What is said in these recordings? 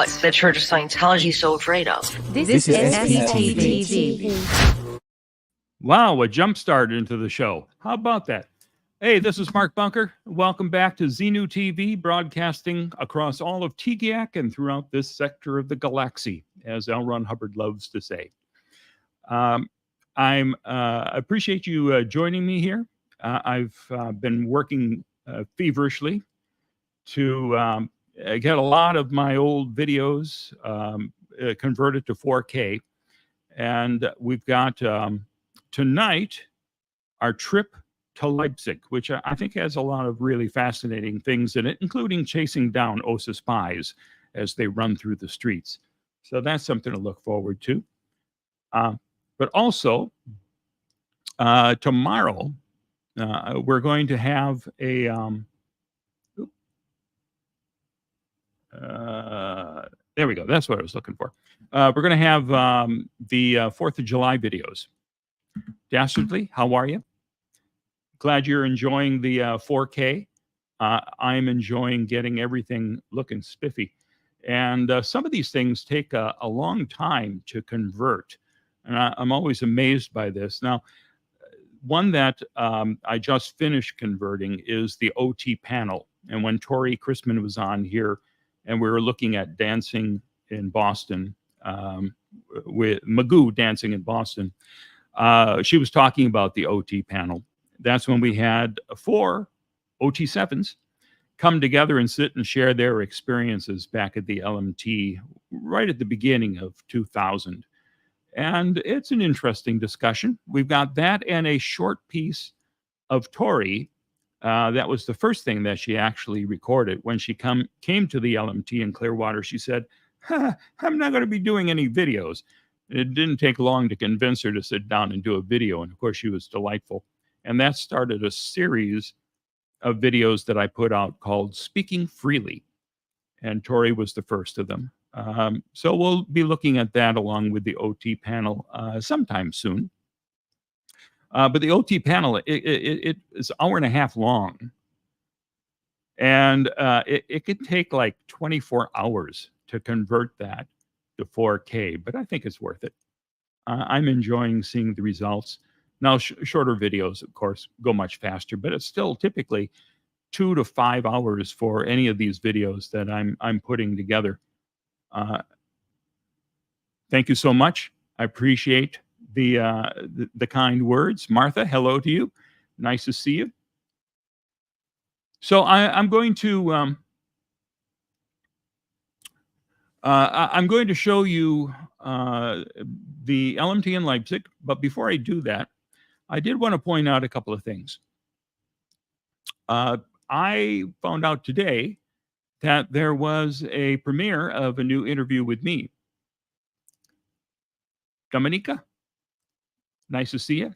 What's the Church of Scientology so afraid of? This is SPTV. Wow, a jump start into the show. How about that? Hey, this is Mark Bunker. Welcome back to Xenu TV, broadcasting across all of TGAC and throughout this sector of the galaxy, as L. Ron Hubbard loves to say. I appreciate you joining me here. I've been working feverishly to get a lot of my old videos converted to 4K. And we've got tonight our trip to Leipzig, which I think has a lot of really fascinating things in it, including chasing down OSA spies as they run through the streets. So that's something to look forward to. But also, tomorrow, we're going to have a... there we go. That's what I was looking for. We're going to have the 4th of July videos. Dastardly, how are you? Glad you're enjoying the 4K. I'm enjoying getting everything looking spiffy. And some of these things take a long time to convert. And I'm always amazed by this. Now, one that I just finished converting is the OT panel. And when Tori Chrisman was on here, and we were looking at dancing in Boston, with Magoo dancing in Boston, she was talking about the OT panel. That's when we had 4 OT7s come together and sit and share their experiences back at the LMT right at the beginning of 2000. And it's an interesting discussion. We've got that and a short piece of Tori. That was the first thing that she actually recorded. When she came to the LMT in Clearwater, she said, I'm not going to be doing any videos. It didn't take long to convince her to sit down and do a video. And of course, she was delightful. And that started a series of videos that I put out called Speaking Freely. And Tori was the first of them. So we'll be looking at that along with the OT panel sometime soon. But the OT panel, it is an hour and a half long. And it could take like 24 hours to convert that to 4K, but I think it's worth it. I'm enjoying seeing the results. Now, shorter videos, of course, go much faster, but it's still typically 2 to 5 hours for any of these videos that I'm putting together. Thank you so much. I appreciate the kind words. Martha, hello to you. Nice to see you. So I'm going to show you the LMT in Leipzig, but before I do that, I did want to point out a couple of things. I found out today that there was a premiere of a new interview with me. Dominica, nice to see you.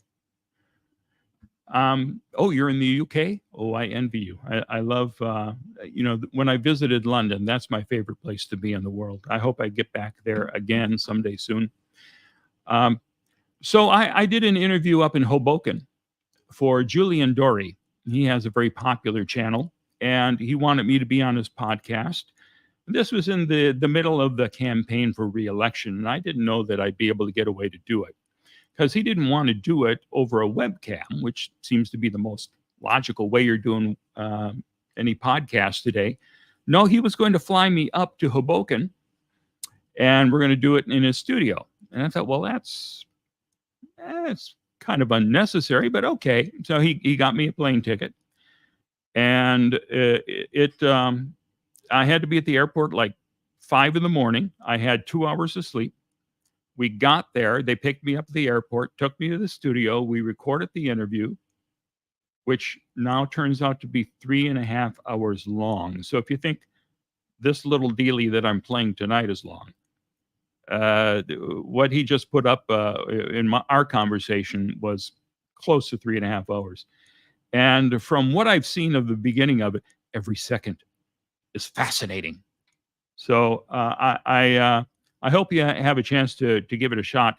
Oh, you're in the UK? Oh, I envy you. I love, when I visited London, that's my favorite place to be in the world. I hope I get back there again someday soon. So I did an interview up in Hoboken for Julian Dorey. He has a very popular channel, and he wanted me to be on his podcast. This was in the middle of the campaign for re-election, and I didn't know that I'd be able to get away to do it, because he didn't want to do it over a webcam, which seems to be the most logical way you're doing any podcast today. No, he was going to fly me up to Hoboken, and we're going to do it in his studio. And I thought, well, that's kind of unnecessary, but okay. So he got me a plane ticket, and I had to be at the airport like 5 in the morning. I had 2 hours of sleep. We got there. They picked me up at the airport, took me to the studio. We recorded the interview, which now turns out to be 3.5 hours long. So if you think this little dealie that I'm playing tonight is long, what he just put up in our conversation was close to 3.5 hours. And from what I've seen of the beginning of it, every second is fascinating. So I hope you have a chance to give it a shot.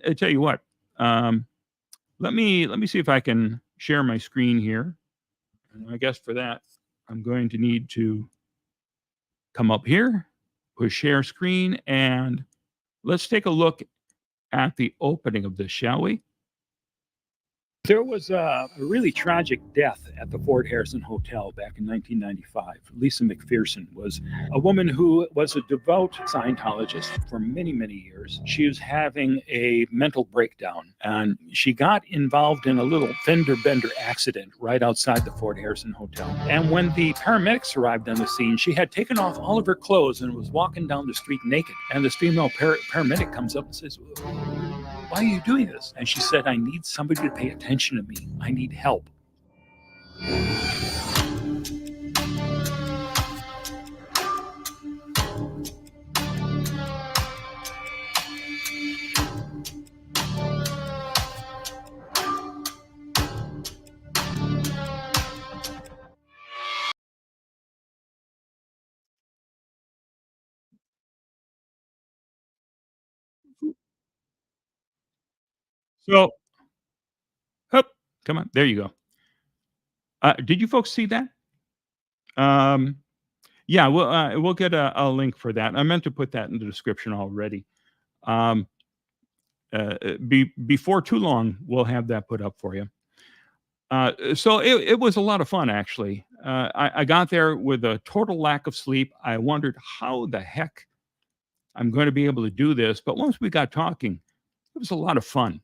I tell you what, let me see if I can share my screen here. And I guess for that, I'm going to need to come up here push share screen, and let's take a look at the opening of this, shall we? There was a really tragic death at the Fort Harrison Hotel back in 1995. Lisa McPherson was a woman who was a devout Scientologist for many, many years. She was having a mental breakdown, and she got involved in a little fender bender accident right outside the Fort Harrison Hotel. And when the paramedics arrived on the scene, she had taken off all of her clothes and was walking down the street naked. And this female paramedic comes up and says, "Why are you doing this?" And she said, "I need somebody to pay attention to me. I need help." So, hup, come on, there you go. Did you folks see that? Um, yeah, we'll get a link for that. I meant to put that in the description already. Um, before too long, we'll have that put up for you. So it was a lot of fun, actually. I got there with a total lack of sleep. I wondered how the heck I'm going to be able to do this. But once we got talking, it was a lot of fun.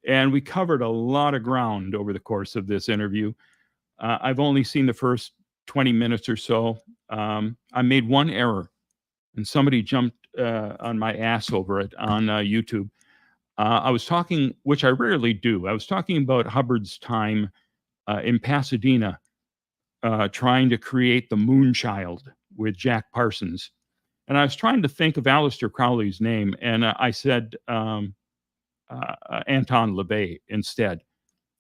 And we covered a lot of ground over the course of this interview. I've only seen the first 20 minutes or so. I made one error, and somebody jumped on my ass over it on YouTube. I was talking, which I rarely do. I was talking about Hubbard's time in Pasadena, trying to create the Moonchild with Jack Parsons. And I was trying to think of Aleister Crowley's name, and I said Anton LaVey instead.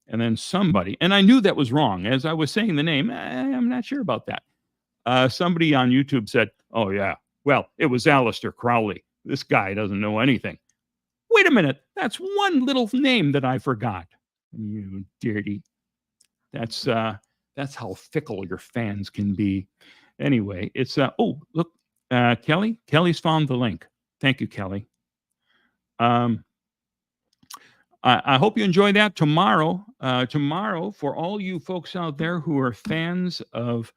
And then somebody, and I knew that was wrong. As I was saying the name, I'm not sure about that. Somebody on YouTube said, "Oh, yeah, well, it was Aleister Crowley. This guy doesn't know anything." Wait a minute. That's one little name that I forgot. You dirty. That's how fickle your fans can be. Anyway, it's oh, look, Kelly. Kelly's found the link. Thank you, Kelly. I hope you enjoy that tomorrow. Tomorrow, for all you folks out there who are fans of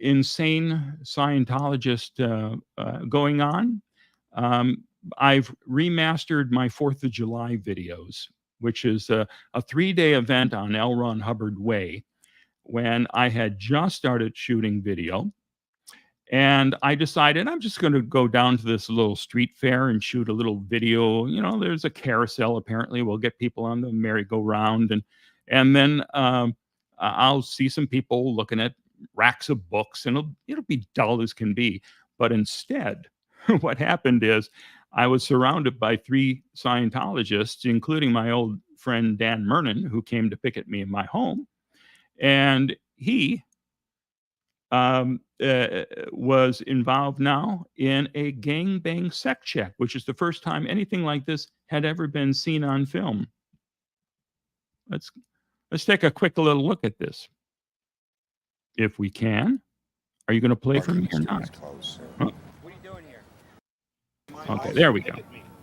insane Scientologist going on, I've remastered my 4th of July videos, which is a 3-day event on L. Ron Hubbard Way, when I had just started shooting video. And I decided I'm just going to go down to this little street fair and shoot a little video. You know, there's a carousel, apparently. We'll get people on the merry-go-round. And then I'll see some people looking at racks of books, and it'll be dull as can be. But instead, what happened is I was surrounded by 3 Scientologists, including my old friend Dan Mernon, who came to picket me in my home. And he was involved now in a gangbang sect check, which is the first time anything like this had ever been seen on film. Let's take a quick little look at this, if we can. Are you going to play for me or not? Huh? What are you doing here? Okay, there we go.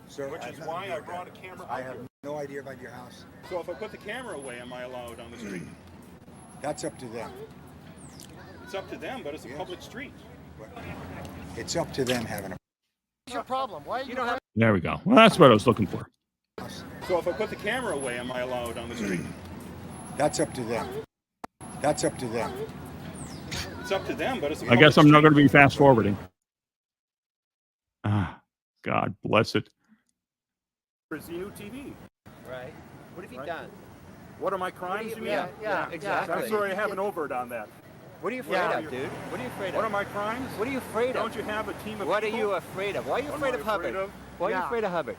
Sir, Which is why I brought a camera. I have no idea about your house. So if I put the camera away, am I allowed on the street? That's up to them. It's up to them, but it's a public street. It's up to them having a What's your problem? Why you don't have? There we go. Well, that's what I was looking for. house. So if I put the camera away, am I allowed on the street? That's up to them. That's up to them. It's up to them, but it's a I guess I'm not going to be fast forwarding. Ah, God bless it. It's new TV. Right. What have you Right. done? What are my crimes? you mean? Yeah, exactly. I'm sorry, I have an overt on that. What are you afraid of, dude? What are you afraid of? What are my crimes? What are you afraid of? Don't you have a team of What are people? you afraid of? Why are you What am afraid I of Hubbard? afraid of? Why are you afraid of Hubbard?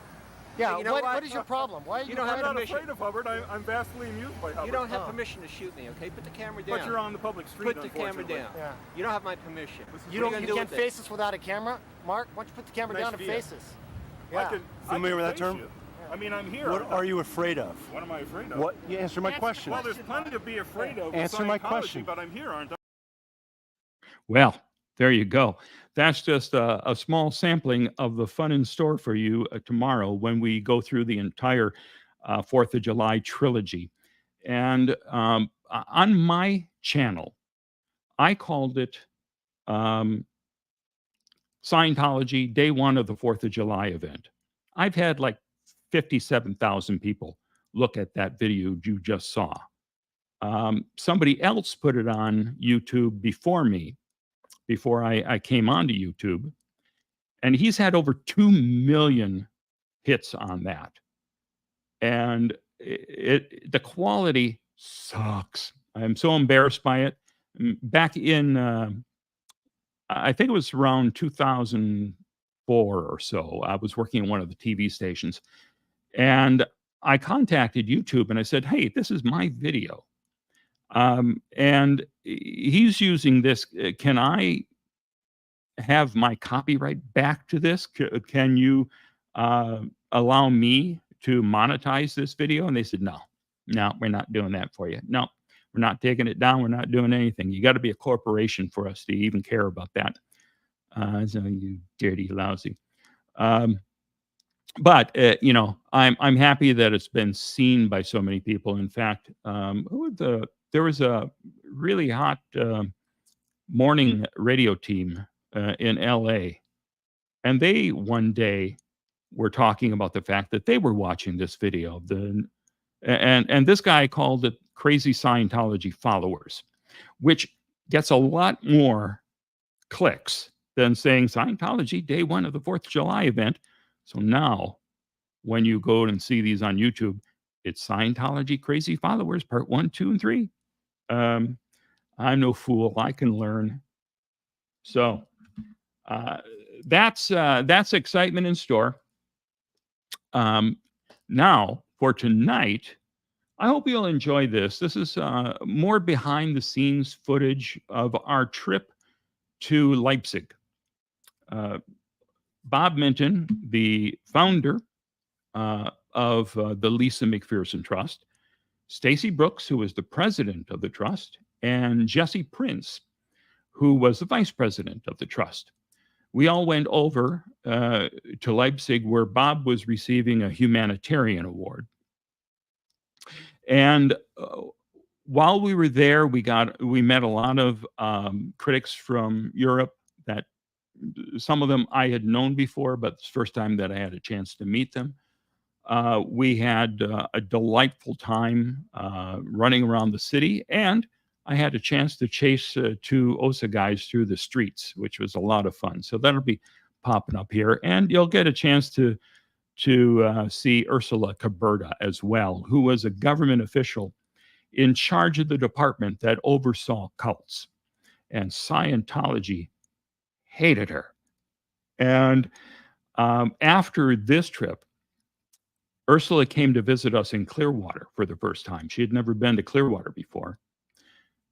Yeah, you know what is your problem? Why are you, You don't have I'm not permission? afraid of Hubbard. I'm vastly amused by Hubbard. You don't have permission to shoot me, okay? Put the camera down. But you're on the public street, Put the camera unfortunately. down. Yeah. You don't have my permission. This is You what don't. you You do can't with it. face us without a camera, Mark. Why don't you put the camera Nice down and idea. face us? I Yeah. can Familiar with that face term? you. I mean, I'm here. What aren't are I? you afraid of? What am I afraid of? What? You answer my question. Well, there's plenty to be afraid of. with Answer my Scientology, question. But I'm here, aren't I? Well, there you go. that's just a small sampling of the fun in store for you tomorrow when we go through the entire 4th of July trilogy. And on my channel, I called it Scientology, day one of the 4th of July event. I've had like 57,000 people look at that video you just saw. Somebody else put it on YouTube before me, before I came onto YouTube, and he's had over 2 million hits on that. And the quality sucks. I'm so embarrassed by it. Back in, I think it was around 2004 or so, I was working at one of the TV stations, and I contacted YouTube and I said, "Hey, this is my video. And he's using this. Can I have my copyright back to this? Can you allow me to monetize this video?" And they said, no, we're not doing that for you. No, we're not taking it down. We're not doing anything. You got to be a corporation for us to even care about that. So you dirty, lousy. But I'm happy that it's been seen by so many people. In fact, there was a really hot morning radio team in LA, and they one day were talking about the fact that they were watching this video. And this guy called it Crazy Scientology Followers, which gets a lot more clicks than saying Scientology day one of the 4th of July event. So now when you go and see these on YouTube, it's Scientology Crazy Followers part 1, 2, and 3. I'm no fool. I can learn. So that's excitement in store. Now for tonight, I hope you'll enjoy this. This is more behind the scenes footage of our trip to Leipzig. Bob Minton, the founder of the Lisa McPherson Trust, Stacy Brooks, who was the president of the trust, and Jesse Prince, who was the vice president of the trust. We all went over to Leipzig, where Bob was receiving a humanitarian award. And while we were there, we met a lot of critics from Europe that some of them I had known before, but it's the first time that I had a chance to meet them. We had a delightful time running around the city, and I had a chance to chase 2 OSA guys through the streets, which was a lot of fun. So that'll be popping up here, and you'll get a chance to see Ursula Caberta as well, who was a government official in charge of the department that oversaw cults, and Scientology hated her. And after this trip, Ursula came to visit us in Clearwater for the first time. She had never been to Clearwater before.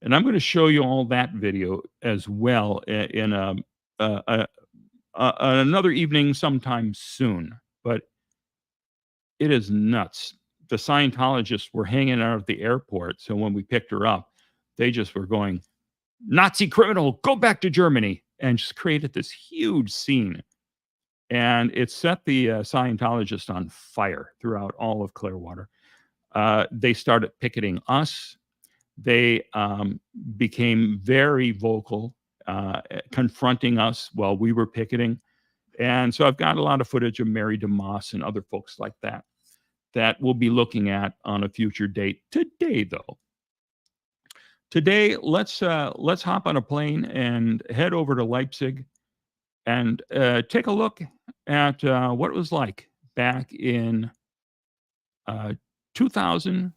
And I'm going to show you all that video as well in another evening sometime soon. But it is nuts. The Scientologists were hanging out at the airport. So when we picked her up, they just were going, "Nazi criminal, go back to Germany," and just created this huge scene. And it set the Scientologists on fire throughout all of Clearwater. They started picketing us. They became very vocal, confronting us while we were picketing. And so I've got a lot of footage of Mary DeMoss and other folks like that we'll be looking at on a future date. Today, let's hop on a plane and head over to Leipzig and take a look at what it was like back in 2000.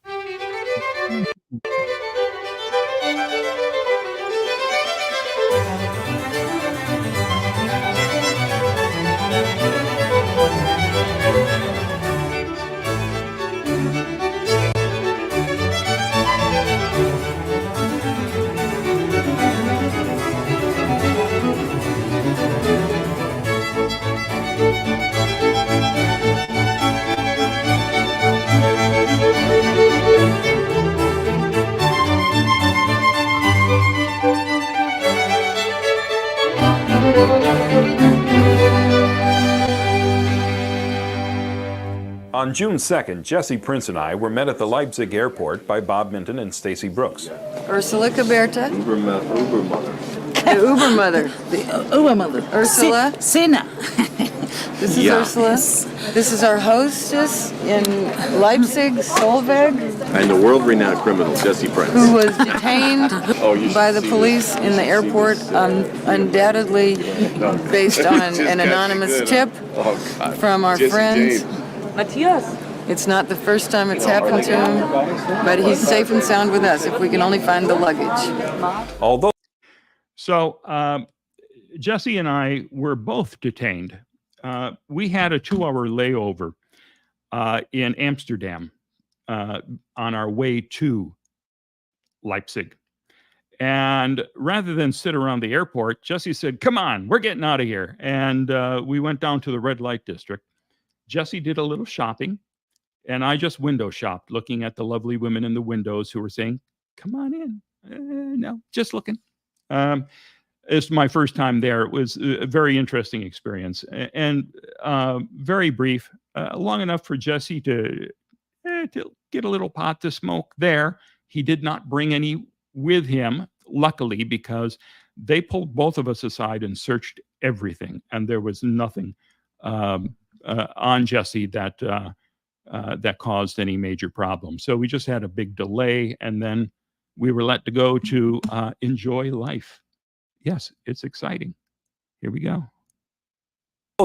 On June 2nd, Jesse Prince and I were met at the Leipzig airport by Bob Minton and Stacy Brooks. Ursula Caberta. Uber mother. The Uber mother. The Uber mother. Ursula. Sena. This is Ursula. This is our hostess in Leipzig, Solveig. And the world-renowned criminal, Jesse Prince. Who was detained by the police in the airport, undoubtedly based on an anonymous tip from our friends. Matthias. It's not the first time it's happened to him, but he's safe and sound with us if we can only find the luggage. Although Jesse and I were both detained. We had a 2-hour layover in Amsterdam on our way to Leipzig. And rather than sit around the airport, Jesse said, "Come on, we're getting out of here." And we went down to the red light district. Jesse did a little shopping, and I just window shopped, looking at the lovely women in the windows who were saying, "Come on in." No, just looking. It's my first time there. It was a very interesting experience, and very brief, long enough for Jesse to get a little pot to smoke there. He did not bring any with him, luckily, because they pulled both of us aside and searched everything, and there was nothing on Jesse that caused any major problems. So we just had a big delay, and then we were let to go to enjoy life. Yes, it's exciting. Here we go.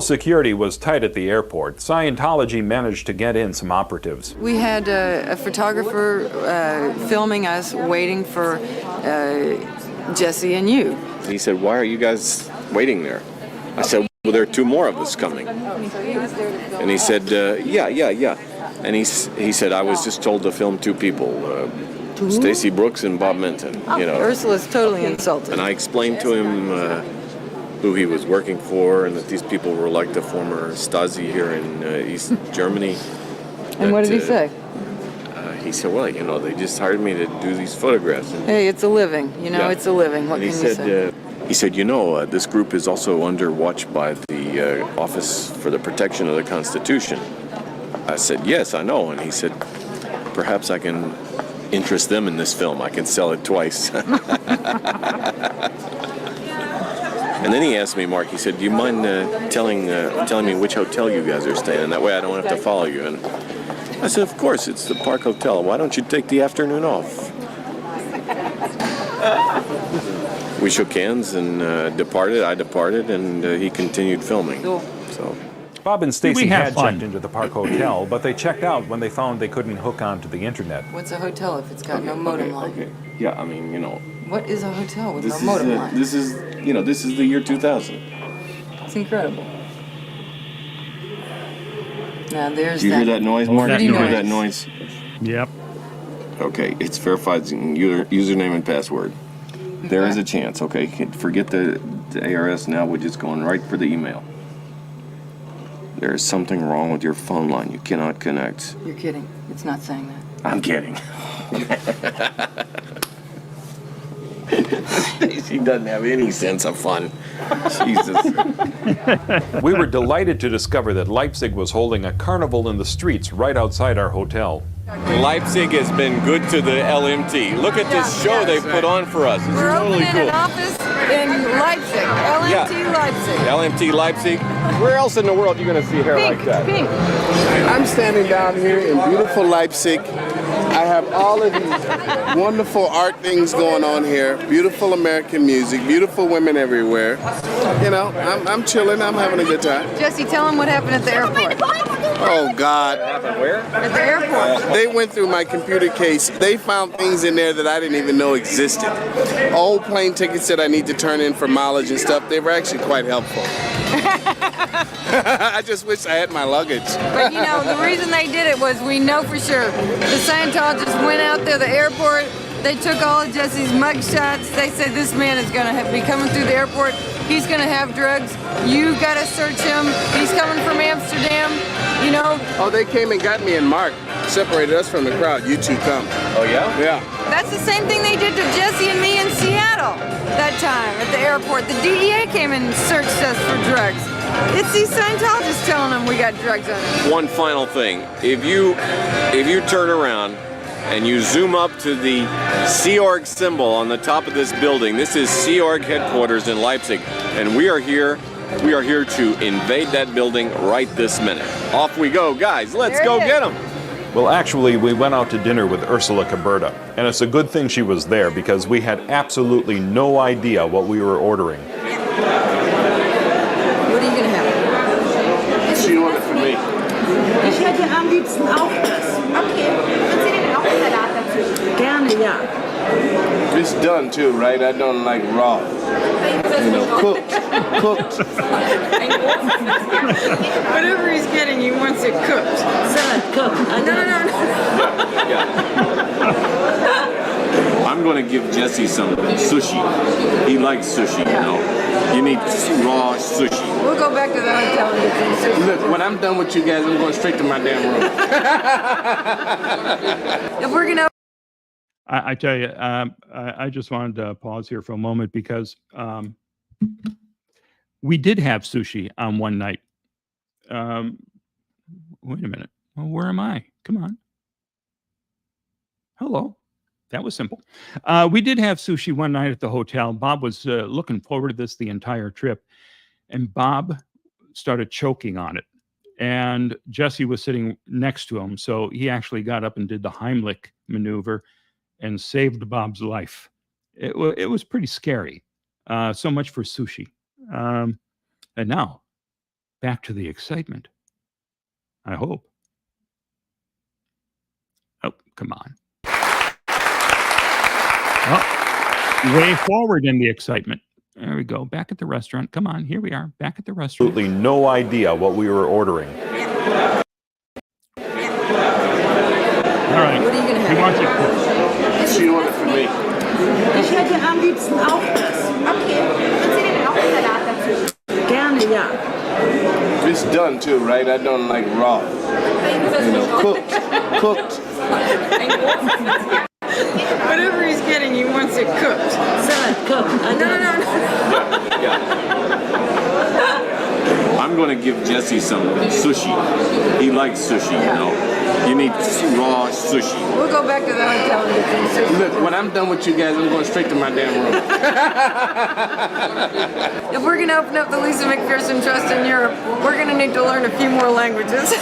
security was tight at the airport, Scientology managed to get in some operatives. We had a photographer filming us, waiting for Jesse and you. He said, "Why are you guys waiting there?" I said, "Well, there are two more of us coming." And he said, yeah. And he said, "I was just told to film two people, Stacy Brooks and Bob Minton." You know. Ursula's totally insulted. And I explained to him who he was working for, and that these people were like the former Stasi here in East Germany. And what did he say? He said, "Well, you know, they just hired me to do these photographs." And, hey, it's a living. You know, it's a living. What can you say? He said, "You know, this group is also under watch by the Office for the Protection of the Constitution." I said, "Yes, I know." And he said, "Perhaps I can interest them in this film. I can sell it twice." And then he asked me, Mark, he said, "Do you mind telling me which hotel you guys are staying in? That way I don't have to follow you." And I said, "Of course, it's the Park Hotel. Why don't you take the afternoon off?" We shook hands and departed. I departed, and he continued filming. So, Bob and Stacy had checked into the Park Hotel, but they checked out when they found they couldn't hook onto the internet. What's a hotel if it's got no modem line? Okay. Yeah, I mean, you know. What is a hotel with no modem line? This is the year 2000. It's incredible. Now there's Do you hear that noise, Mark? Do you hear that noise? Yep. Okay, it's verified username and password. There is a chance, okay? Forget the ARS now. We're just going right for the email. There is something wrong with your phone line. You cannot connect. You're kidding. It's not saying that. I'm kidding. She doesn't have any sense of fun. Jesus. We were delighted to discover that Leipzig was holding a carnival in the streets right outside our hotel. Leipzig has been good to the LMT. Look at this show they put on for us. It's We're totally opening cool. an office in Leipzig. LMT Leipzig. LMT Leipzig. Where else in the world are you going to see hair like that? Pink. I'm standing down here in beautiful Leipzig. I have all of these wonderful art things going on here. Beautiful American music, beautiful women everywhere. You know, I'm chilling, I'm having a good time. Jesse, tell them what happened at the airport. Oh, God. Where? At the airport. They went through my computer case. They found things in there that I didn't even know existed. Old plane tickets that I need to turn in for mileage and stuff. They were actually quite helpful. I just wish I had my luggage. But you know, the reason they did it was we know for sure. The Scientologists went out there, the airport, they took all of Jesse's mug shots. They said this man is going to be coming through the airport. He's going to have drugs. You got to search him. He's coming from Amsterdam, you know. Oh, they came and got me and Mark. Separated us from the crowd. You two come. Oh, yeah? Yeah. That's the same thing they did to Jesse and me in Seattle that time at the airport. The DEA came and searched us for drugs. It's these Scientologists telling them we got drugs on us. One final thing. If you turn around and you zoom up to the Sea Org symbol on the top of this building, this is Sea Org headquarters in Leipzig, and we are here to invade that building right this minute. Off we go, guys. Let's go get them. Well, actually, we went out to dinner with Ursula Caberta, and it's a good thing she was there because we had absolutely no idea what we were ordering. What are you going to have? She ordered for me. Ich hätte am liebsten auch das. Okay. Und Sie nehmen auch Salat dazu? Gerne, ja. It's done too, right? I don't like raw. You know, cooked. Whatever he's getting, he wants it cooked. Salad cooked. No. I'm going to give Jesse some sushi. He likes sushi, you know. You need raw sushi. We'll go back to the hotel and get some sushi. Look, when I'm done with you guys, I'm going straight to my damn room. If we're going to I tell you, I just wanted to pause here for a moment because we did have sushi on one night. Wait a minute. Well, where am I? Come on. Hello. That was simple. We did have sushi one night at the hotel. Bob was looking forward to this the entire trip, and Bob started choking on it. And Jesse was sitting next to him, so he actually got up and did the Heimlich maneuver and saved Bob's life. It was pretty scary. So much for sushi. And now, back to the excitement. I hope. Oh, come on. Oh, way forward in the excitement. There we go. Back at the restaurant. Come on, here we are. Back at the restaurant. Absolutely no idea what we were ordering. All right. What are you going to have? He wants it cooked. She ordered for me. Ich hätte am liebsten auch das. Okay. Und Sie nehmen auch Salat dazu? Gerne, ja. It's done too, right? I don't like raw. You know, cooked. Whatever he's getting, he wants it cooked. Salad cooked. No. I'm going to give Jesse some sushi. He likes sushi, you know. You need raw sushi. We'll go back to the hotel and get some sushi. Look, when I'm done with you guys, I'm going straight to my damn room. If we're going to open up the Lisa McPherson Trust in Europe, we're going to need to learn a few more languages.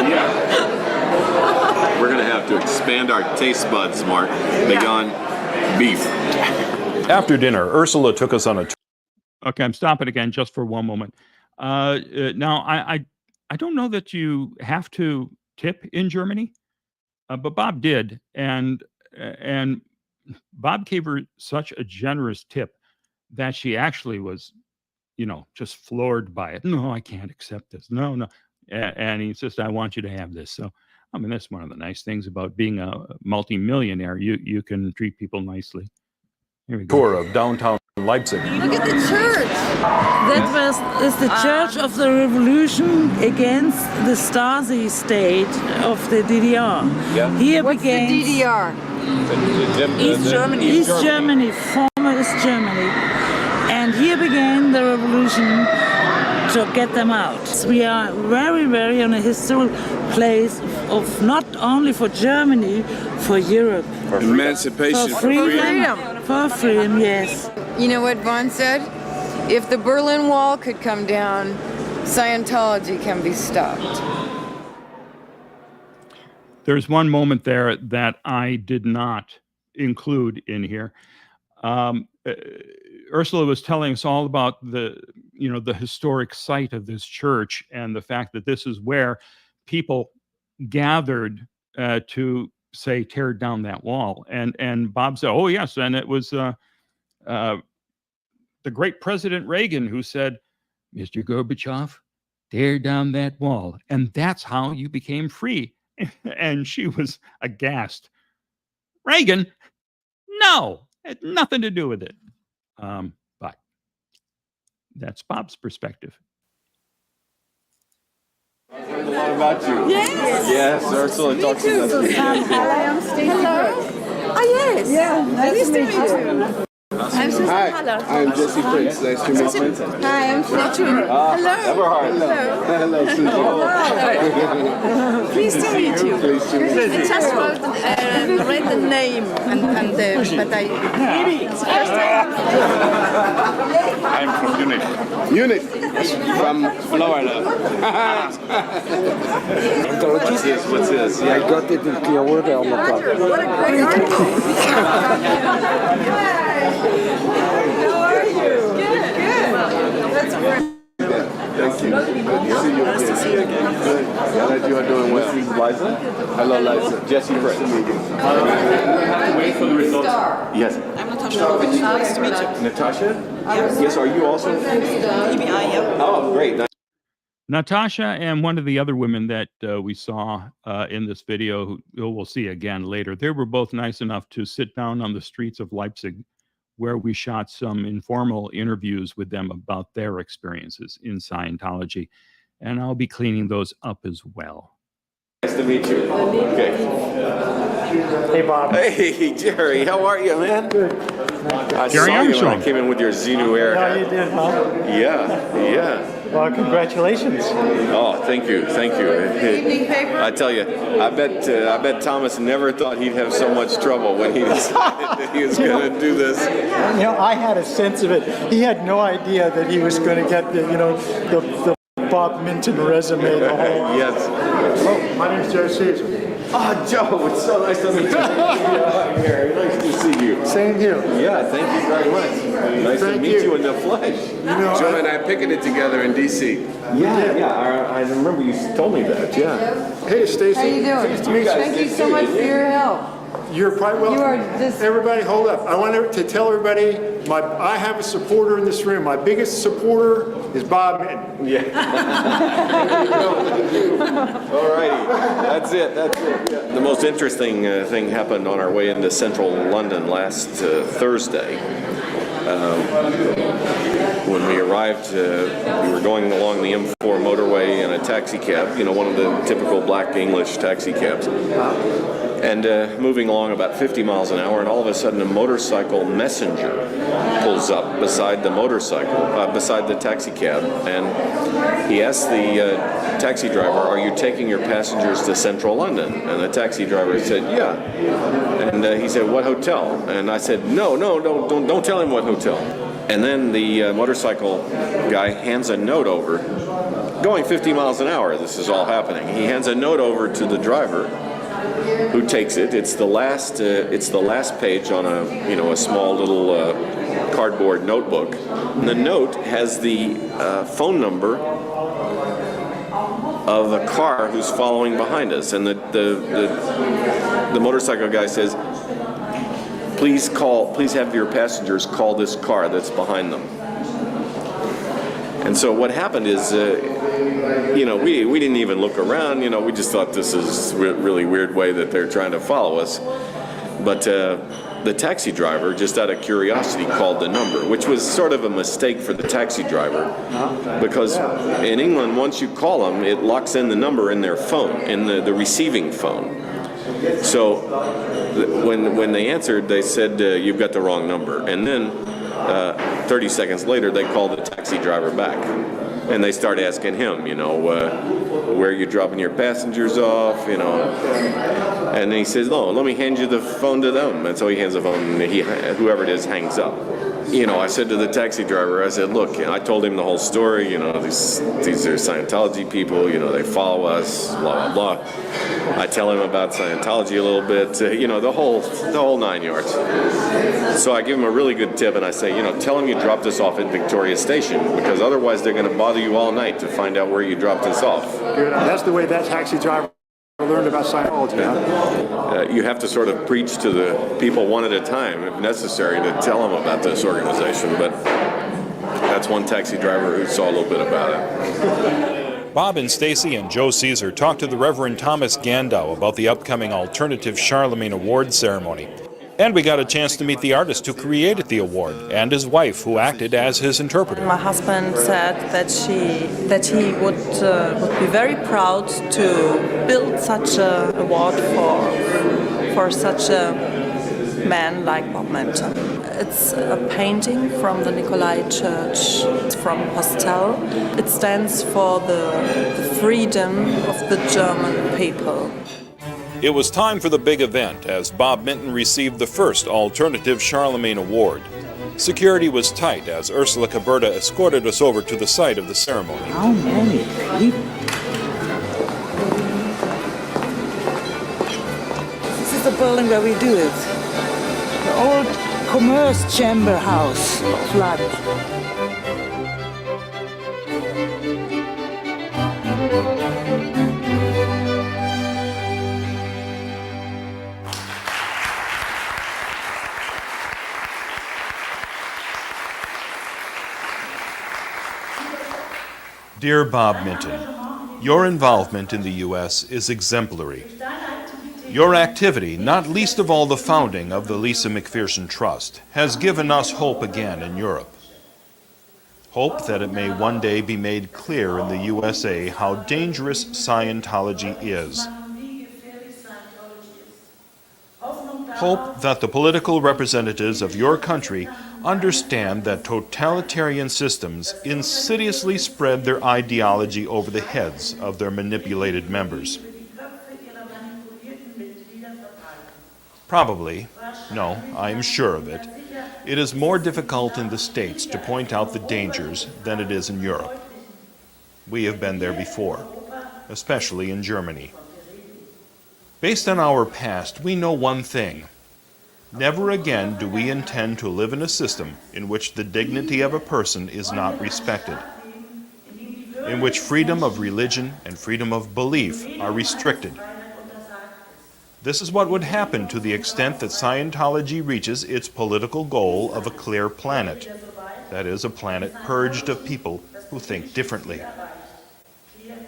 Yeah. We're going to have to expand our taste buds, Mark, beyond beef. After dinner, Ursula took us on a tour. Okay, I'm stopping again just for one moment. Now, I don't know that you have to tip in Germany, but Bob did, and Bob gave her such a generous tip that she actually was, just floored by it. No, I can't accept this. No. And he says, I want you to have this. So, I mean, that's one of the nice things about being a multimillionaire. You can treat people nicely. Here we go. Tour of downtown Leipzig. Look at the church. That is the Church of the Revolution against the Stasi state of the DDR. Yeah. Here What's began the DDR? East Germany, former East Germany. And here began the revolution to get them out. We are very, very on a historic place of not only for Germany, for Europe. For emancipation, For freedom. For freedom, yes. You know what Vaughn said? If the Berlin Wall could come down, Scientology can be stopped. There's one moment there that I did not include in here. Ursula was telling us all about the historic site of this church and the fact that this is where people gathered to say tear down that wall. And Bob said, "Oh yes," and it was the great President Reagan who said, "Mr. Gorbachev, tear down that wall," and that's how you became free. And she was aghast. Reagan? No, it had nothing to do with it. But that's Bob's perspective. I heard a lot about you. Yes. Ursula talked to us. Hello, I'm Stacey. Hello. Oh, yes. Yeah, nice to meet you. I'm Hi, I'm Jesse Prince. Nice to meet you. Hi, I'm Susan. Hello. Everhard. Hello, Susan. Pleased to meet you. Pleased to meet you. I just read the name, but it's the first time. I'm from Munich. Munich? From Florida. What's this? What's this? Yeah. I got it in Clearwater on the top. What a great article. How are you? Good. That's great. Thank you. Good to see you. Nice to see you again. Good. Glad you are doing well. This is Liza. Hello, Liza. Jesse Prince. Nice to meet you. Wait for the results. Yes. I'm Natasha. Nice to meet you. Natasha? Yes, are you also? EBI, yep. Oh, great. Natasha and one of the other women that we saw in this video, who we'll see again later, they were both nice enough to sit down on the streets of Leipzig, where we shot some informal interviews with them about their experiences in Scientology. And I'll be cleaning those up as well. Nice to meet you. Okay. Hey, Bob. Hey, Jerry. How are you, man? Good. I Jerry saw you when Armstrong. I came in with your Xenu Air hat. Yeah, you did, huh? Yeah. Well, congratulations. Oh, thank you. Evening paper. I tell you, I bet Thomas never thought he'd have so much trouble when he decided that he was going to do this. You know, I had a sense of it. He had no idea that he was going to get the Bob Minton resume. The whole. Yes. Oh, my name's Joe Caesar. Oh, Joe, it's so nice to meet you. Nice to see you. Same here. Yeah, thank you very much. Nice to meet you in the flesh. Joe and I picketed together in D.C. Yeah, I remember you told me that, yeah. Hey, Stacy. How you doing? Nice to meet you. Thank you so much for your help. You're quite welcome. You are just... Everybody, hold up. I want to tell everybody, I have a supporter in this room. My biggest supporter is Bob Minton. Yeah. All righty. That's it. Yeah. The most interesting thing happened on our way into central London last Thursday. When we arrived, we were going along the M4 motorway in a taxi cab, one of the typical black English taxi cabs. And moving along about 50 miles an hour, and all of a sudden a motorcycle messenger pulls up beside the beside the taxi cab, and he asks the taxi driver, "Are you taking your passengers to central London?" And the taxi driver said, "Yeah." And he said, "What hotel?" And I said, No, don't tell him what hotel." And then the motorcycle guy hands a note over, going 50 miles an hour. This is all happening. He hands a note over to the driver, who takes it. It's the last page on a small little cardboard notebook. And the note has the phone number of a car who's following behind us. And the motorcycle guy says, please have your passengers call this car that's behind them. And so what happened is, we didn't even look around. We just thought this is a really weird way that they're trying to follow us. But the taxi driver, just out of curiosity, called the number, which was sort of a mistake for the taxi driver, because in England, once you call them, it locks in the number in their phone, in the receiving phone. So when they answered, they said, "You've got the wrong number." And then 30 seconds later, they called the taxi driver back. And they start asking him, where are you dropping your passengers off, And he says, "No, let me hand you the phone to them." And so he hands the phone, and whoever it is hangs up. I said to the taxi driver, I said, "Look," I told him the whole story, these are Scientology people, they follow us, blah, blah, blah. I tell him about Scientology a little bit, the whole 9 yards. So I give him a really good tip, and I say, tell him you dropped us off at Victoria Station, because otherwise they're going to bother you all night to find out where you dropped us off. That's the way that taxi driver learned about Scientology. You have to sort of preach to the people one at a time, if necessary, to tell them about this organization. But that's one taxi driver who saw a little bit about it. Bob and Stacy and Joe Caesar talked to the Reverend Thomas Gandow about the upcoming Alternative Charlemagne Award ceremony. And we got a chance to meet the artist who created the award and his wife, who acted as his interpreter. My husband said that he would be very proud to build such an award for such a man like Bob Minton. It's a painting from the Nikolai Church. It's from Postel. It stands for the freedom of the German people. It was time for the big event as Bob Minton received the first Alternative Charlemagne Award. Security was tight as Ursula Caberta escorted us over to the site of the ceremony. How many people? This is the building where we do it. The old Commerce Chamber House of Leipzig. Dear Bob Minton, your involvement in the U.S. is exemplary. Your activity, not least of all the founding of the Lisa McPherson Trust, has given us hope again in Europe. Hope that it may one day be made clear in the USA how dangerous Scientology is. Hope that the political representatives of your country understand that totalitarian systems insidiously spread their ideology over the heads of their manipulated members. Probably, no, I am sure of it, it is more difficult in the States to point out the dangers than it is in Europe. We have been there before, especially in Germany. Based on our past, we know one thing. Never again do we intend to live in a system in which the dignity of a person is not respected, in which freedom of religion and freedom of belief are restricted. This is what would happen to the extent that Scientology reaches its political goal of a clear planet, that is, a planet purged of people who think differently.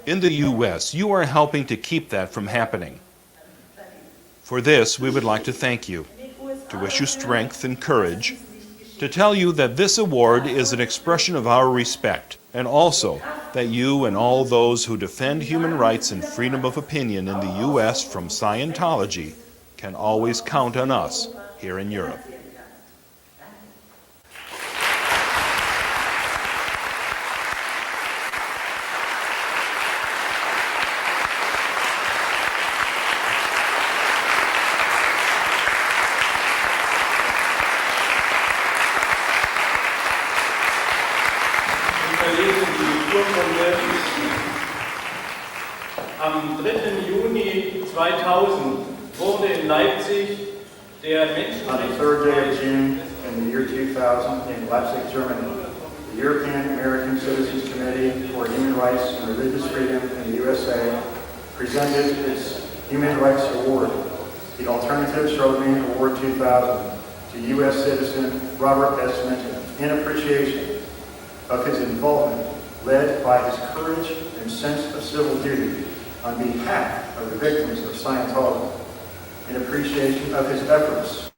In the U.S., you are helping to keep that from happening. For this, we would like to thank you, to wish you strength and courage, to tell you that this award is an expression of our respect, and also that you and all those who defend human rights and freedom of opinion in the U.S. from Scientology can always count on us here in Europe. Am 3. Juni 2000 wurde in Leipzig der Menschenrechts... On the 3rd day of June in the year 2000 in Leipzig, Germany, the European American Citizens Committee for Human Rights and Religious Freedom in the USA presented its Human Rights Award, the Alternative Charlemagne Award 2000, to U.S. citizen Robert S. Minton in appreciation of his involvement led by his courage and sense of civil duty on behalf of the victims of Scientology, in appreciation of his efforts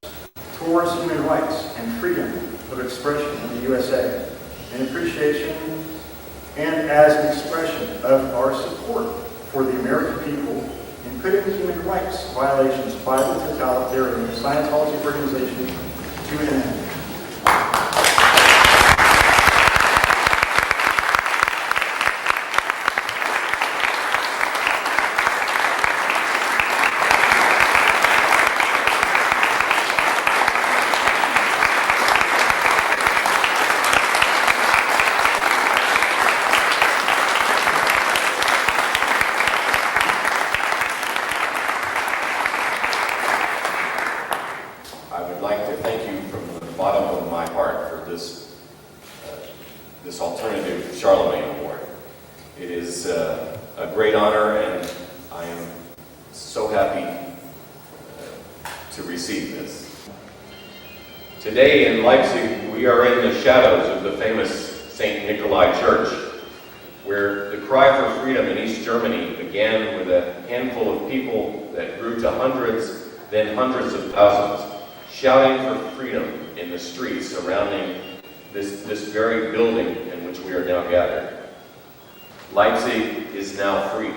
towards human rights and freedom of expression in the USA, in appreciation and as an expression of our support for the American people in putting human rights violations by the totalitarian Scientology organization to an end. This Alternative Charlemagne Award. It is a great honor, and I am so happy to receive this. Today in Leipzig, we are in the shadows of the famous St. Nikolai Church, where the cry for freedom in East Germany began with a handful of people that grew to hundreds, then hundreds of thousands, shouting for freedom in the streets surrounding this very building in which we are now gathered. Leipzig is now free.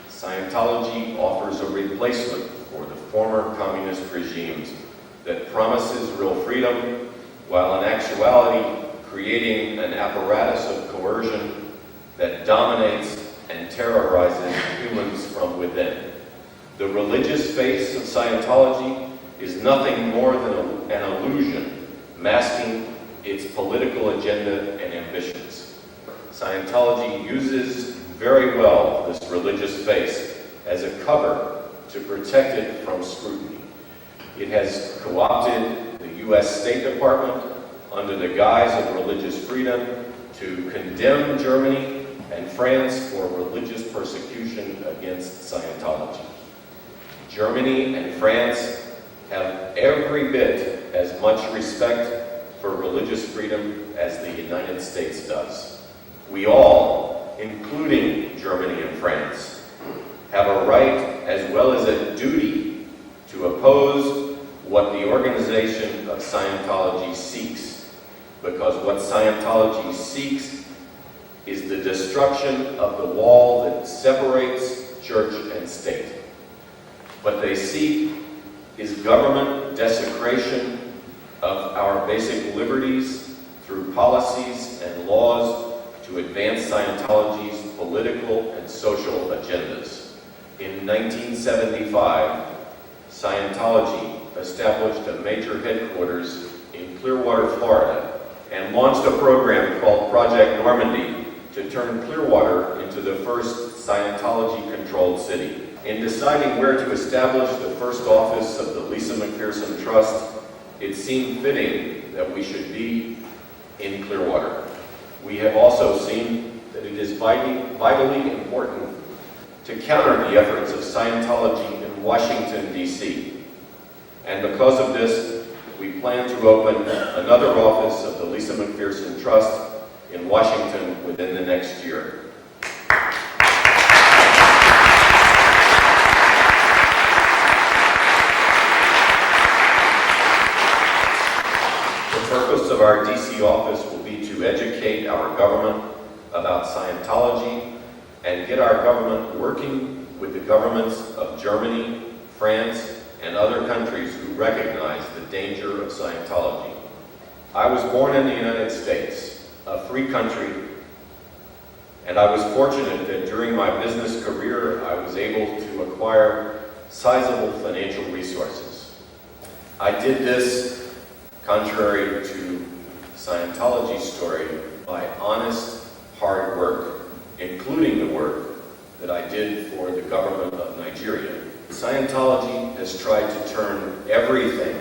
Scientology offers a replacement for the former communist regimes that promises real freedom while in actuality creating an apparatus of coercion that dominates and terrorizes humans from within. The religious face of Scientology is nothing more than an illusion masking its political agenda and ambitions. Scientology uses very well this religious face as a cover to protect it from scrutiny. It has co-opted the U.S. State Department under the guise of religious freedom to condemn Germany and France for religious persecution against Scientology. Germany and France have every bit as much respect for religious freedom as the United States does. We all, including Germany and France, have a right as well as a duty to oppose what the organization of Scientology seeks, because what Scientology seeks is the destruction of the wall that separates church and state. What they seek is government desecration of our basic liberties through policies and laws to advance Scientology's political and social agendas. In 1975, Scientology established a major headquarters in Clearwater, Florida, and launched a program called Project Normandy to turn Clearwater into the first Scientology-controlled city. In deciding where to establish the first office of the Lisa McPherson Trust, it seemed fitting that we should be in Clearwater. We have also seen that it is vitally important to counter the efforts of Scientology in Washington, D.C. And because of this, we plan to open another office of the Lisa McPherson Trust in Washington within the next year. The purpose of our DC office will be to educate our government about Scientology and get our government working with the governments of Germany, France, and other countries who recognize the danger of Scientology. I was born in the United States, a free country, and I was fortunate that during my business career I was able to acquire sizable financial resources. I did this, contrary to Scientology's story, by honest, hard work, including the work that I did for the government of Nigeria. Scientology has tried to turn everything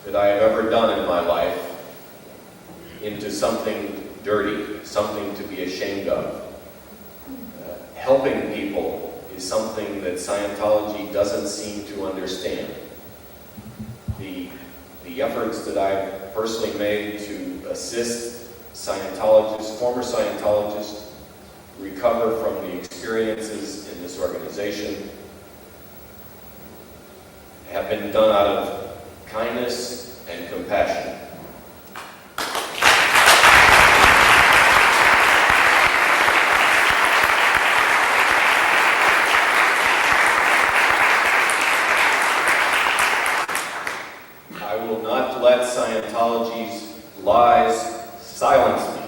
that I have ever done in my life into something dirty, something to be ashamed of. Helping people is something that Scientology doesn't seem to understand. The efforts that I've personally made to assist Scientologists, former Scientologists, recover from the experiences in this organization have been done out of kindness and compassion. I will not let Scientology's lies silence me,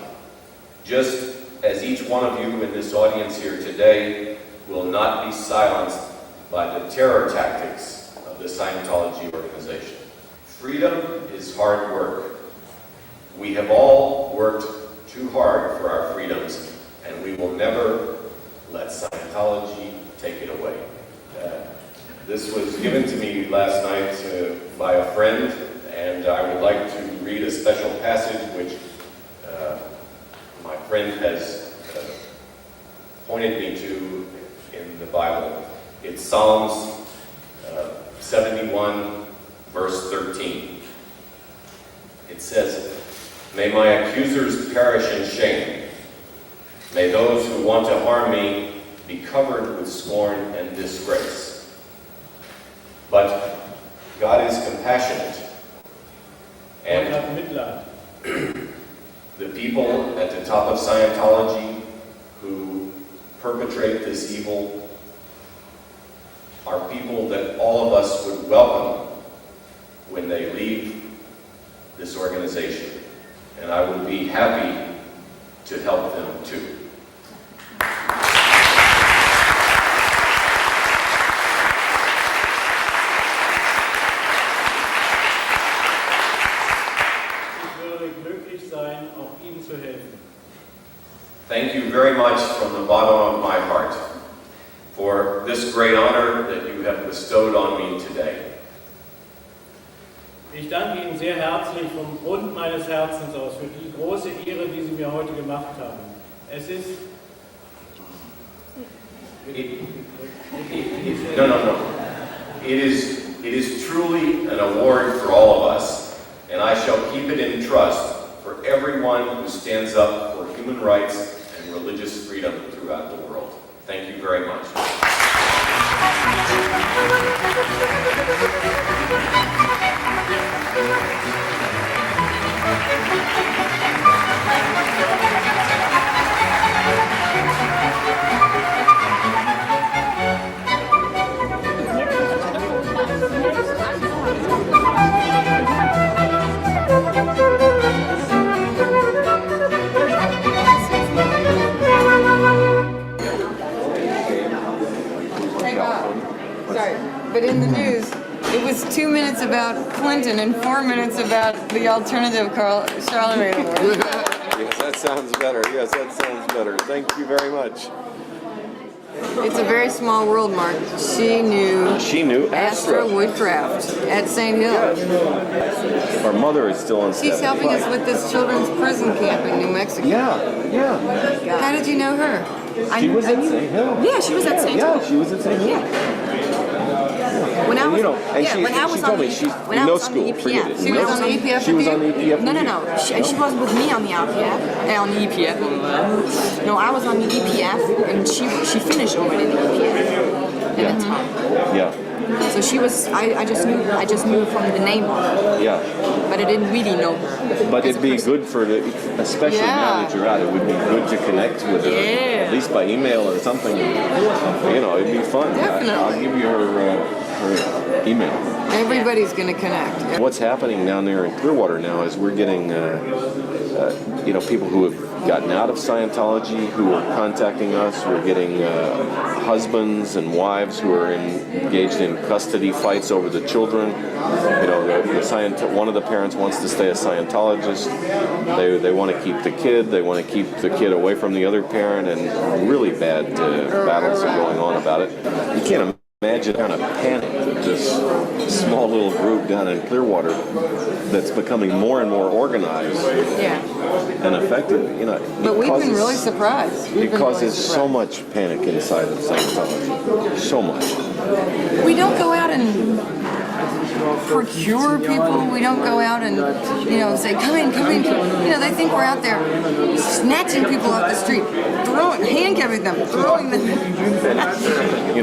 just as each one of you in this audience here today will not be silenced by the terror tactics of the Scientology organization. Freedom is hard work. We have all worked too hard for our freedoms, and we will never let Scientology take it away. This was given to me last night by a friend, and I would like to read a special passage which my friend has pointed me to in the Bible. It's Psalms 71, verse 13. It says, "May my accusers perish in shame. May those who want to harm me be covered with scorn and disgrace." But God is compassionate, and the people at the top of Scientology who perpetrate this evil are people that all of us would welcome when they leave this organization, and I will be happy to help them too. Thank you very much from the bottom of my heart for this great honor that you have bestowed on me today. Ich danke Ihnen sehr herzlich vom Grund meines Herzens aus für die große Ehre, die Sie mir heute gemacht haben. Es ist... No. It is truly an award for all of us, and I shall keep it in trust for everyone who stands up for human rights and religious freedom throughout the world. Thank you very much. But in the news, it was 2 minutes about Clinton and 4 minutes about the alternative Charlemagne Award. Yes, that sounds better. Yes, that sounds better. Thank you very much. It's a very small world, Mark. She knew Astra Woodcraft at St. Hill. Our mother is still on staff. She's helping us with this children's prison camp in New Mexico. Yeah. How did you know her? She was at St. Hill. Yeah, she was at St. Hill. Yeah, she was at St. Hill. When I was, when I was on the EPF, she was on the EPF. She was on the EPF. No. She wasn't with me on the EPF. On the EPF. No, I was on the EPF, and she finished already the EPF at that time. Yeah. So she was. I just knew from the name of her. Yeah. But I didn't really know her. But it'd be good for especially now that you're out, it would be good to connect with her, at least by email or something. It'd be fun. Definitely. I'll give you her email. Everybody's going to connect. What's happening down there in Clearwater now is we're getting, people who have gotten out of Scientology who are contacting us. We're getting husbands and wives who are engaged in custody fights over the children. One of the parents wants to stay a Scientologist. They want to keep the kid. They want to keep the kid away from the other parent, and really bad battles are going on about it. You can't imagine the kind of panic that this small little group down in Clearwater that's becoming more and more organized and effective, But we've been really surprised. It causes so much panic inside of Scientology. So much. We don't go out and procure people. We don't go out and, say, come in. They think we're out there snatching people off the street, handcuffing them, throwing them.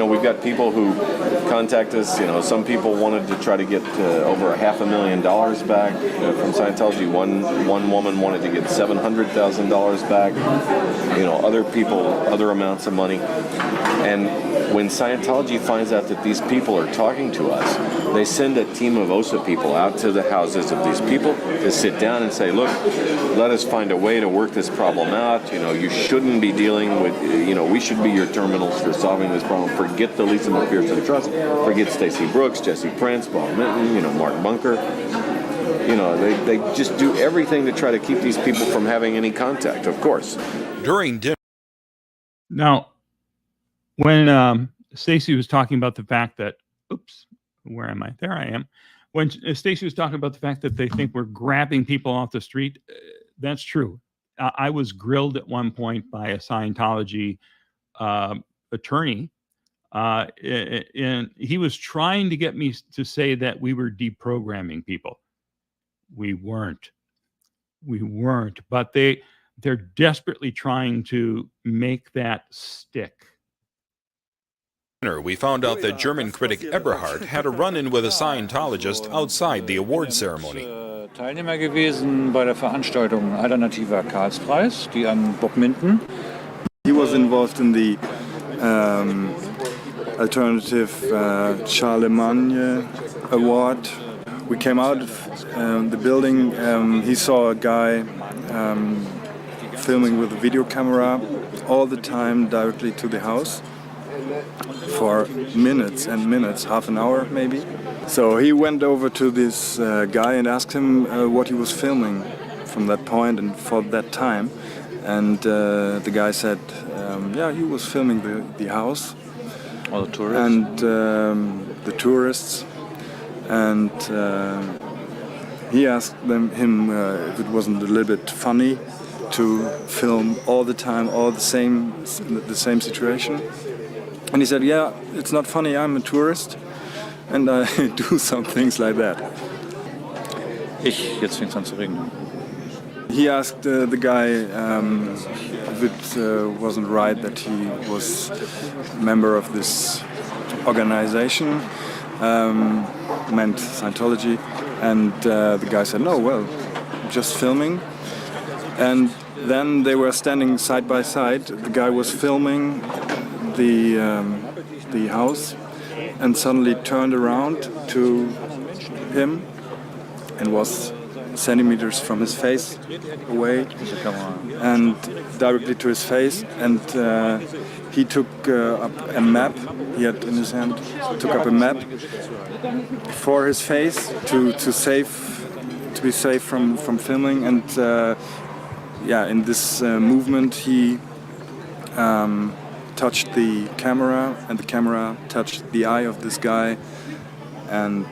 We've got people who contact us. Some people wanted to try to get over $500,000 back from Scientology. One woman wanted to get $700,000 back. Other people, other amounts of money. And when Scientology finds out that these people are talking to us, they send a team of OSA people out to the houses of these people to sit down and say, look, let us find a way to work this problem out. You shouldn't be dealing with, we should be your terminals for solving this problem. Forget the Lisa McPherson Trust. Forget Stacey Brooks, Jesse Prince, Bob Minton, Mark Bunker. They just do everything to try to keep these people from having any contact, of course. During dinner. Now, when Stacey was talking about the fact that, where am I? There I am. When Stacey was talking about the fact that they think we're grabbing people off the street, that's true. I was grilled at one point by a Scientology attorney, and he was trying to get me to say that we were deprogramming people. We weren't, but they're desperately trying to make that stick. We found out that German critic Eberhard had a run-in with a Scientologist outside the award ceremony. Teilnehmer gewesen bei der Veranstaltung Alternativer Karlspreis, die an Bob Minton. He was involved in the alternative Charlemagne Award. we came out of the building. He saw a guy filming with a video camera all the time directly to the house for minutes and minutes, half an hour maybe. So he went over to this guy and asked him what he was filming from that point and for that time. And the guy said, yeah, he was filming the house. All the tourists? And the tourists. And he asked him if it wasn't a little bit funny to film all the time, all the same situation. And he said, yeah, it's not funny, I'm a tourist and I do some things like that. Jetzt fängt es an zu regnen. He asked the guy if it wasn't right that he was a member of this organization, meant Scientology, and the guy said, no, well, just filming. And then they were standing side by side. The guy was filming the house and suddenly turned around to him and was centimeters from his face away and directly to his face, and he took up a map he had in his hand, took up a map for his face to be safe from filming, and yeah, in this movement he touched the camera and the camera touched the eye of this guy, and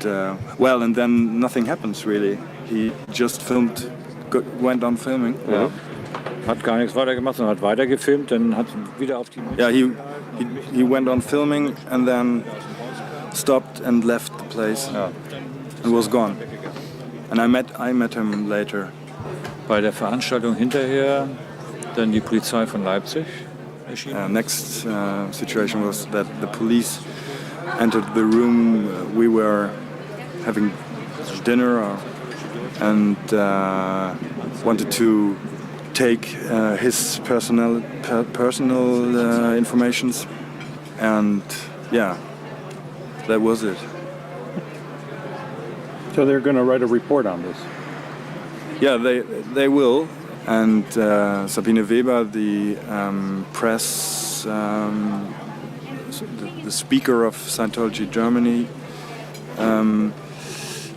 well, and then nothing happens really. He just filmed, went on filming. Ja. Hat gar nichts weiter gemacht, sondern hat weiter gefilmt, dann hat wieder auf die... Yeah, he went on filming and then stopped and left the place and was gone. And I met him later. Bei der Veranstaltung hinterher dann die Polizei von Leipzig. Next situation was that the police entered the room. We were having dinner and wanted to take his personal informations, and yeah, that was it. So they're going to write a report on this? Yeah, they will. And Sabine Weber, the press, the speaker of Scientology Germany,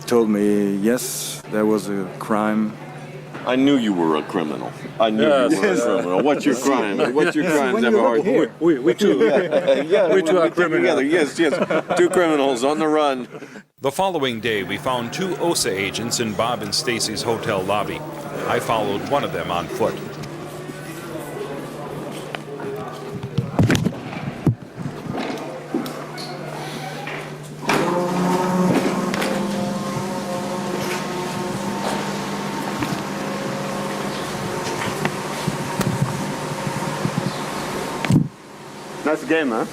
told me, yes, there was a crime. I knew you were a criminal. I knew you were a criminal. What's your crime? What's your crimes ever hard? We too. We two are criminals. Yes, two criminals on the run. The following day, we found two OSA agents in Bob and Stacy's hotel lobby. I followed one of them on foot. Nice game, huh?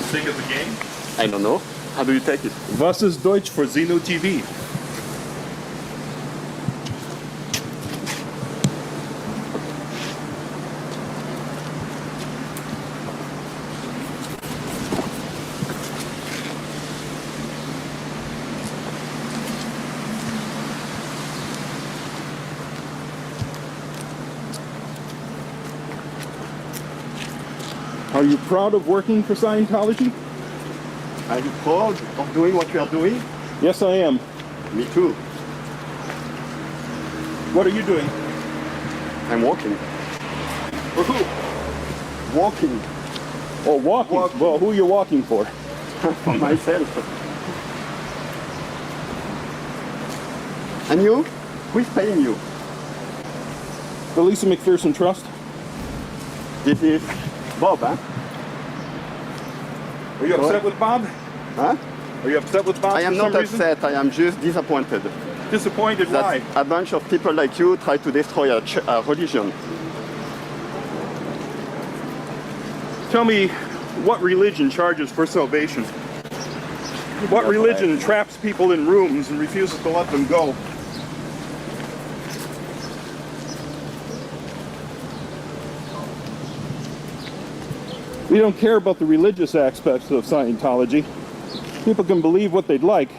Think of the game? I don't know. How do you take it? Was ist Deutsch for Zeno TV? Are you proud of working for Scientology? Are you proud of doing what you are doing? Yes, I am. Me too. What are you doing? I'm walking. For who? Walking. Oh, walking. Well, who are you walking for? For myself. And you? Who is paying you? The Lisa McPherson Trust. This is Bob, huh? Are you upset with Bob? Huh? Are you upset with Bob? I am not upset, I am just disappointed. Disappointed? Why? A bunch of people like you try to destroy a religion. Tell me, what religion charges for salvation? What religion traps people in rooms and refuses to let them go? We don't care about the religious aspects of Scientology. People can believe what they'd like,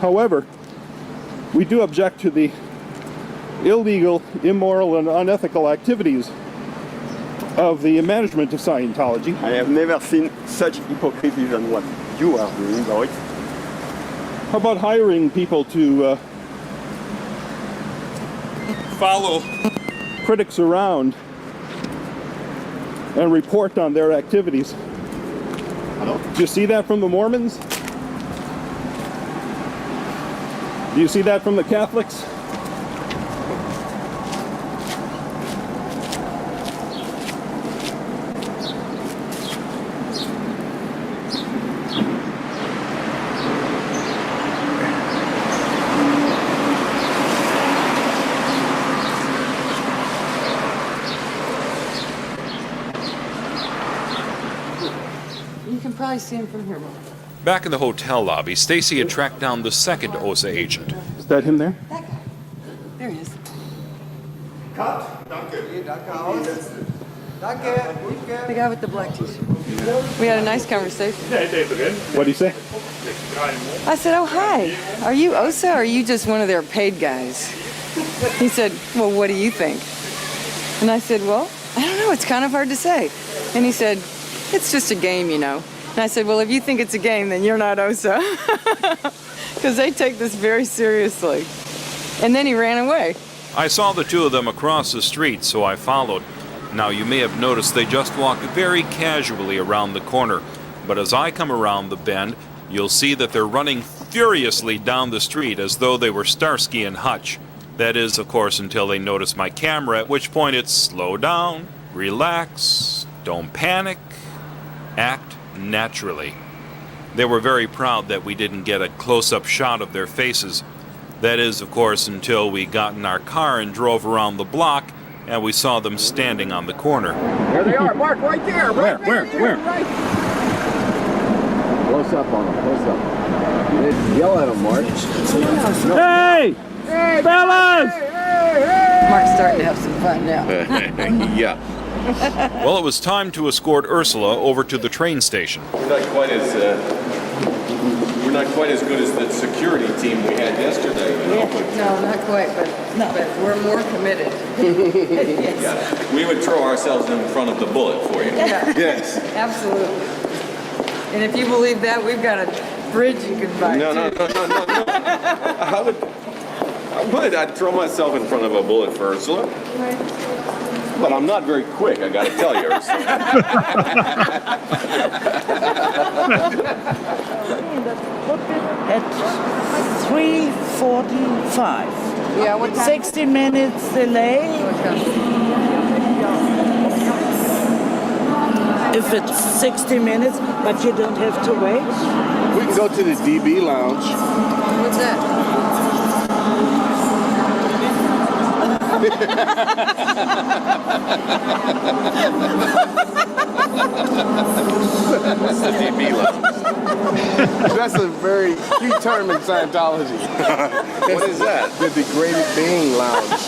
However, we do object to the illegal, immoral, and unethical activities of the management of Scientology. I have never seen such hypocrisy than what you are doing, Lloyd. How about hiring people to follow critics around and report on their activities? Do you see that from the Mormons? Do you see that from the Catholics? You can probably see him from here. Back in the hotel lobby, Stacy had tracked down the second OSA agent. Is that him there? There he is. The guy with the black t-shirt. We had a nice conversation. What do you say? I said, oh, hi. Are you OSA or are you just one of their paid guys? He said, well, what do you think? And I said, well, I don't know. It's kind of hard to say. And he said, it's just a game, you know. And I said, well, if you think it's a game, then you're not OSA. Because they take this very seriously. And then he ran away. I saw the two of them across the street, so I followed. Now, you may have noticed they just walked very casually around the corner. But as I come around the bend, you'll see that they're running furiously down the street as though they were Starsky and Hutch. That is, of course, until they notice my camera, at which point it's slow down, relax, don't panic, act naturally. They were very proud that we didn't get a close-up shot of their faces. That is, of course, until we got in our car and drove around the block and we saw them standing on the corner. There they are, Mark, right there. Right Where? Right. Close up on them, close up. Yell at them, Mark. Hey! Hey, fellas! Mark's starting to have some fun now. Yeah. Well, it was time to escort Ursula over to the train station. We're not quite as good as the security team we had yesterday. You know? No, not quite, but we're more committed. Yes. Yeah. We would throw ourselves in front of the bullet for you. Yeah. Yes. Absolutely. And if you believe that, we've got a bridge you can buy. No. I'd throw myself in front of a bullet for Ursula. Right. But I'm not very quick, I gotta tell you, Ursula. At 3:45. Yeah, what time? 60 minutes delay. If it's 60 minutes, but you don't have to wait. We can go to the DB lounge. What's that? What's the DB lounge? That's a very cute term in Scientology. What is that? The degraded being lounge.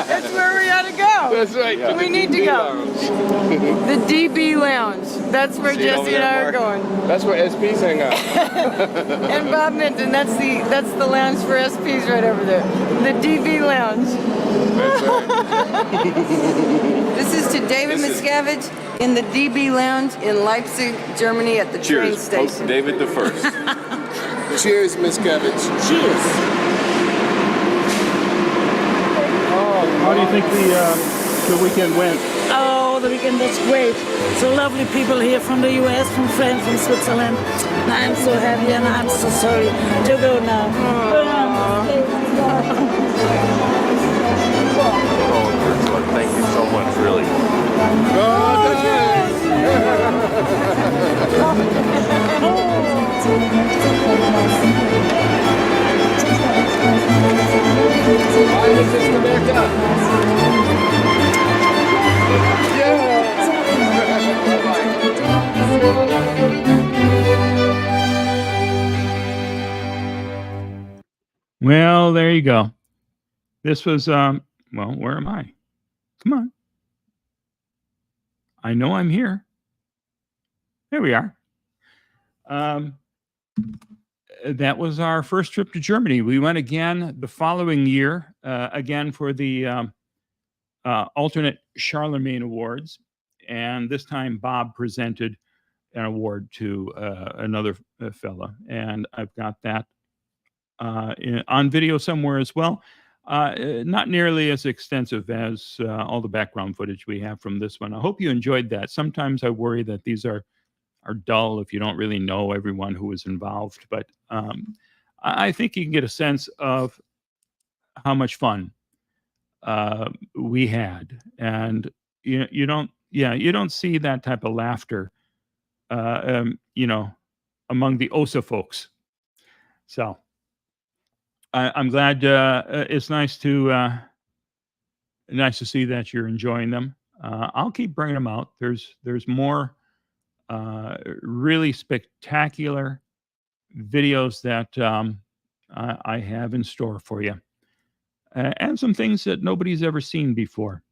That's where we ought to go. That's right. Yeah. We need to go. The DB lounge. That's where Jesse and I are going. That's where SPs hang out. And Bob Minton. That's the lounge for SPs right over there. The DB lounge. That's right. This is to David Miscavige in the DB lounge in Leipzig, Germany at the train Cheers, station. Pope David the First. Cheers, Miscavige. Cheers. How do you think the weekend went? Oh, the weekend was great. So lovely people here from the US, from France, from Switzerland. And I'm so happy and I'm so sorry to go now. Oh, Ursula, thank you so much, really. Well, there you go. This was, well, where am I? Come on. I know I'm here. There we are. that was our first trip to Germany. We went again the following year, again for the alternate Charlemagne Awards. And this time Bob presented an award to another fella. And I've got that on video somewhere as well. Not nearly as extensive as all the background footage we have from this one. I hope you enjoyed that. Sometimes I worry that these are dull if you don't really know everyone who was involved. But I think you can get a sense of how much fun we had. And you don't see that type of laughter, among the OSA folks. So I'm glad it's nice to see that you're enjoying them. I'll keep bringing them out. There's more really spectacular videos that I have in store for you, and some things that nobody's ever seen before.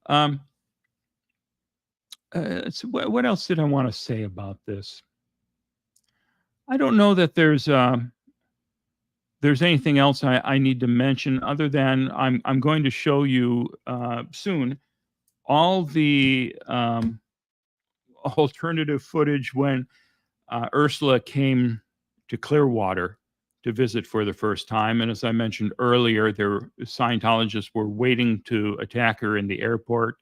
So what else did I want to say about this? I don't know that there's anything else I need to mention other than I'm going to show you soon all the alternative footage when Ursula came to Clearwater to visit for the first time. And as I mentioned earlier, Scientologists were waiting to attack her in the airport.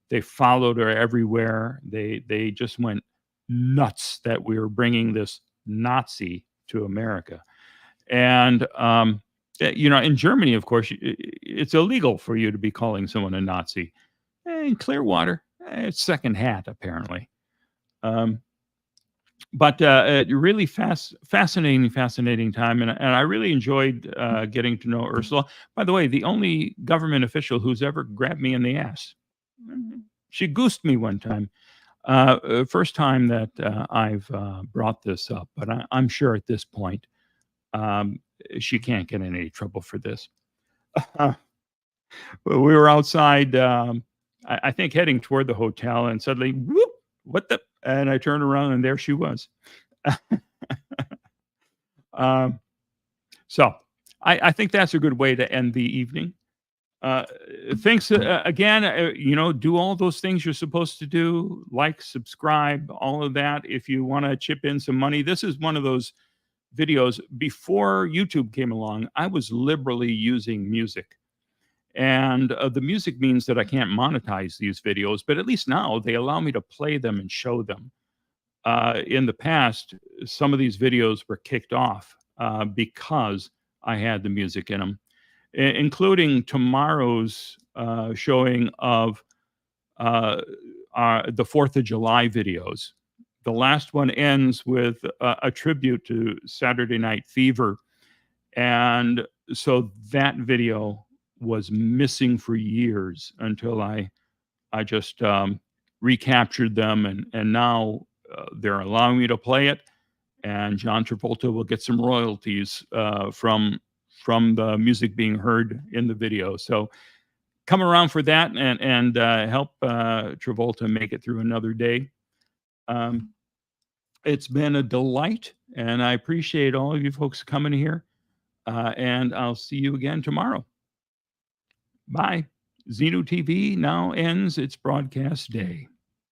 They followed her everywhere. They just went nuts that we were bringing this Nazi to America. And, in Germany, of course, it's illegal for you to be calling someone a Nazi. In Clearwater, it's second hat, apparently. But really fascinating time. And I really enjoyed getting to know Ursula. By the way, the only government official who's ever grabbed me in the ass. She goosed me one time. First time that I've brought this up, but I'm sure at this point she can't get in any trouble for this. We were outside, I think heading toward the hotel, and suddenly, whoop, what the? And I turned around and there she was. So I think that's a good way to end the evening. Thanks again, do all those things you're supposed to do, like, subscribe, all of that. If you want to chip in some money, this is one of those videos. Before YouTube came along, I was liberally using music. And the music means that I can't monetize these videos, but at least now they allow me to play them and show them. In the past, some of these videos were kicked off because I had the music in them, including tomorrow's showing of the 4th of July videos. The last one ends with a tribute to Saturday Night Fever. And so that video was missing for years until I just recaptured them, and now they're allowing me to play it, and John Travolta will get some royalties from the music being heard in the video. So come around for that and help Travolta make it through another day. It's been a delight, and I appreciate all of you folks coming here, and I'll see you again tomorrow. Bye. Xenu TV now ends its broadcast day.